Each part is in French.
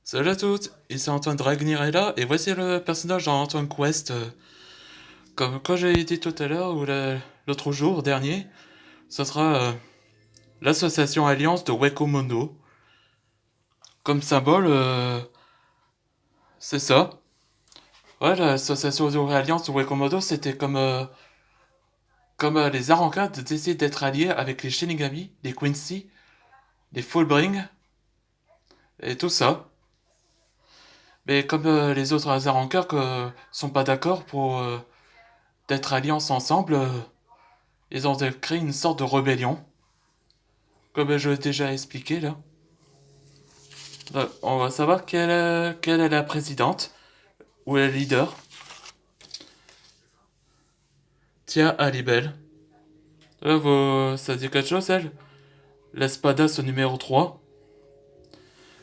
Salut à toutes, ici Antoine Dragnir est là, et voici le personnage dans Antoine Quest. Comme quand j'ai dit tout à l'heure, ou l'autre jour dernier, ce sera l'association Alliance de Wekomono. Comme symbole, c'est ça. Ouais, l'association de Alliance de Wekomono, c'était comme les Arancas d'essayer d'être alliés avec les Shinigami, les Quincy, les Fullbring, et tout ça. Mais comme les autres Arancas sont pas d'accord pour d'être alliance ensemble, ils ont créé une sorte de rébellion. Comme je l'ai déjà expliqué là. On va savoir quelle est la présidente ou la leader. Tia Alibel. Là, ça dit quelque chose, elle? L'Espadas au numéro 3.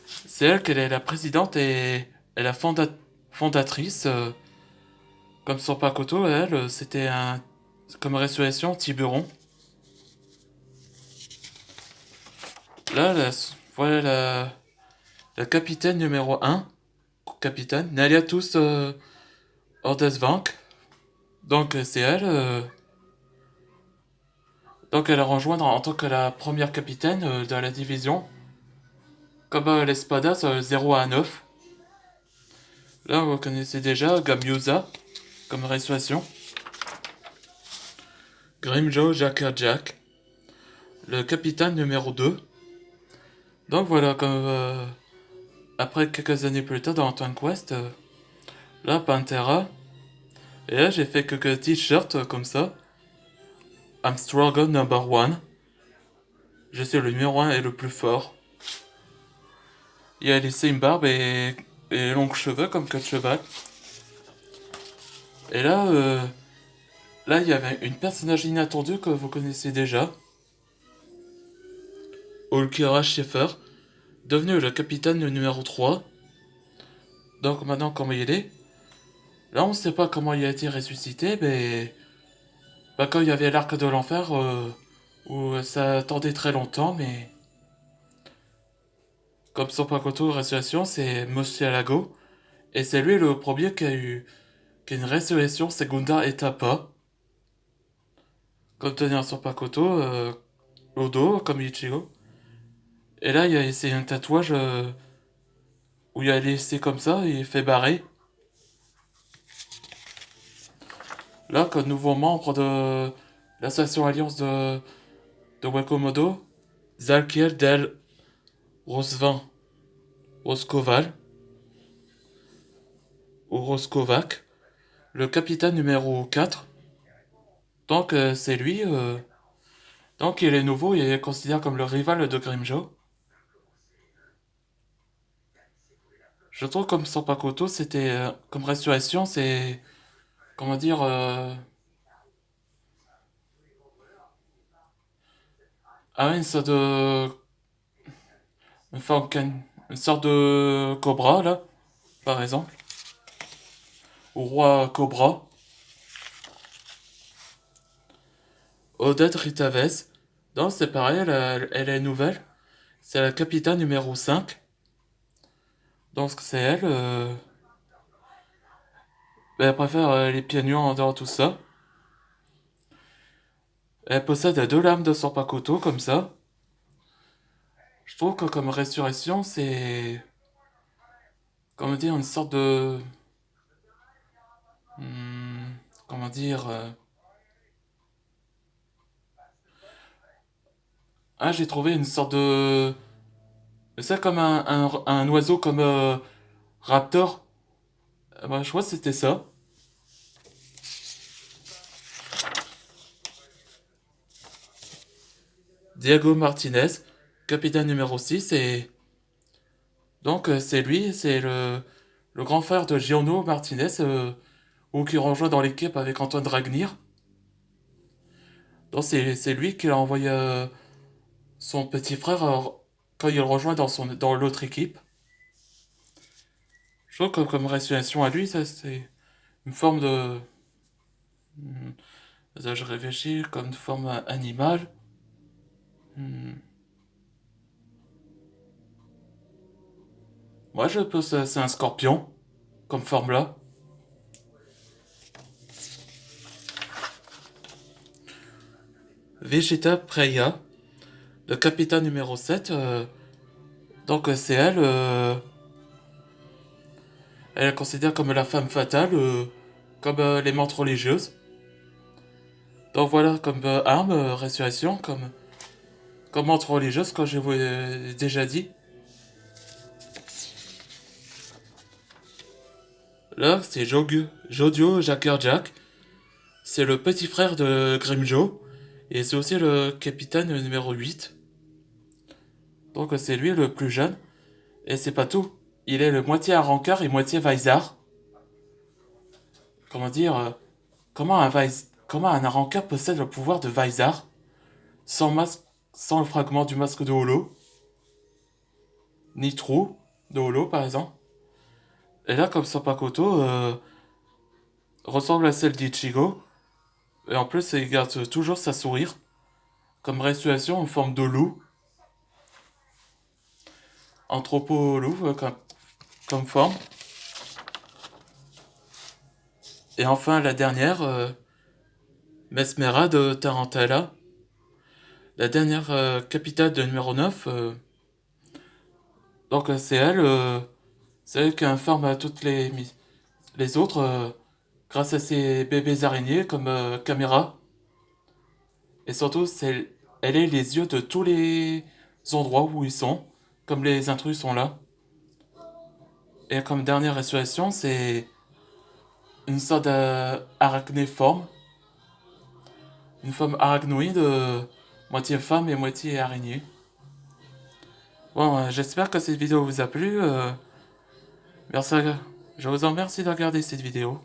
C'est elle qu'elle est la présidente et la fondatrice. Comme son Pakoto, elle, c'était comme résurrection Tiburon. Là, voilà la capitaine numéro 1. Capitaine. Naliatus Ordesvank. Donc, c'est elle. Donc elle a rejoint en tant que la première capitaine de la division, comme l'Espada 0 à 9. Là vous connaissez déjà Gamyusa comme restauration. Grimjo Jack, le capitaine numéro 2. Donc voilà, comme après quelques années plus tard dans Antoine Quest, là Pantera. Et là j'ai fait quelques t-shirts comme ça. I'm Struggle Number One. Je suis le numéro 1 et le plus fort. Il a laissé une barbe et longs cheveux comme que de cheval. Et là, il y avait une personnage inattendue que vous connaissez déjà, Ulkira Schaeffer, devenu le capitaine numéro 3. Donc maintenant, comment il est? Là, on ne sait pas comment il a été ressuscité, mais bah, quand il y avait l'arc de l'enfer, où ça attendait très longtemps, mais comme son Pakoto résurrection, c'est Moshialago, et c'est lui le premier qui a une résurrection Segunda Etapa, comme tenir son Pakoto au dos, comme Ichigo. Et là, c'est un tatouage où il a laissé comme ça et il fait barrer. Là, comme nouveau membre de l'association Alliance de Wakomodo, Zalkiel Del Rosvin Roskoval, ou Roskovac, le capitaine numéro 4. Donc, c'est lui. Donc, il est nouveau, il est considéré comme le rival de Grimjo. Je trouve comme Sampakoto, c'était comme Restoration, c'est. Comment dire. Ah, une sorte de cobra, là, par exemple. Au roi Cobra. Odette Ritavez. Non, c'est pareil, elle est nouvelle. C'est la capitaine numéro 5. Donc c'est elle. Elle préfère les pieds en dehors de tout ça. Elle possède deux lames de Sorpakoto, comme ça. Je trouve que comme résurrection, c'est. Comment dire, une sorte de. Comment dire. Ah, j'ai trouvé une sorte de. C'est comme un oiseau comme Raptor. Bah, je crois que c'était ça. Diego Martinez, capitaine numéro 6, et donc c'est lui, c'est le grand frère de Giorno Martinez, ou qui rejoint dans l'équipe avec Antoine Dragnir. Donc c'est lui qui a envoyé son petit frère quand il rejoint dans l'autre équipe. Je trouve que comme réalisation à lui, ça c'est une forme de. Hmm, ça, je réfléchis comme une forme animale. Hmm. Moi, je pense que c'est un scorpion, comme forme là. Vegeta Preya, le capitaine numéro 7. Donc, c'est elle. Elle est considérée comme la femme fatale, comme les menthes religieuses. Donc, voilà, comme arme, résurrection, comme menthe religieuse, comme je vous ai déjà dit. Là, c'est Jodio Jacker Jack. C'est le petit frère de Grimjo. Et c'est aussi le capitaine numéro 8. Donc c'est lui le plus jeune. Et c'est pas tout. Il est le moitié Arrancar et moitié Vaisar. Comment dire comment un Arrancar possède le pouvoir de Vaisar sans masque, sans le fragment du masque de Holo, ni trou de Holo par exemple. Et là, comme Sampakoto ressemble à celle d'Ichigo. Et en plus, il garde toujours sa sourire. Comme restitution en forme de loup. Anthropo-loup comme forme. Et enfin, la dernière, Mesmera de Tarantella. La dernière capitale de numéro 9. Donc c'est elle qui informe à toutes les autres grâce à ses bébés araignées comme caméra. Et surtout, elle est les yeux de tous les endroits où ils sont, comme les intrus sont là. Et comme dernière respiration, c'est une sorte d'arachnéforme. Une forme arachnoïde, moitié femme et moitié araignée. Bon, j'espère que cette vidéo vous a plu. Merci, je vous en remercie de regarder cette vidéo.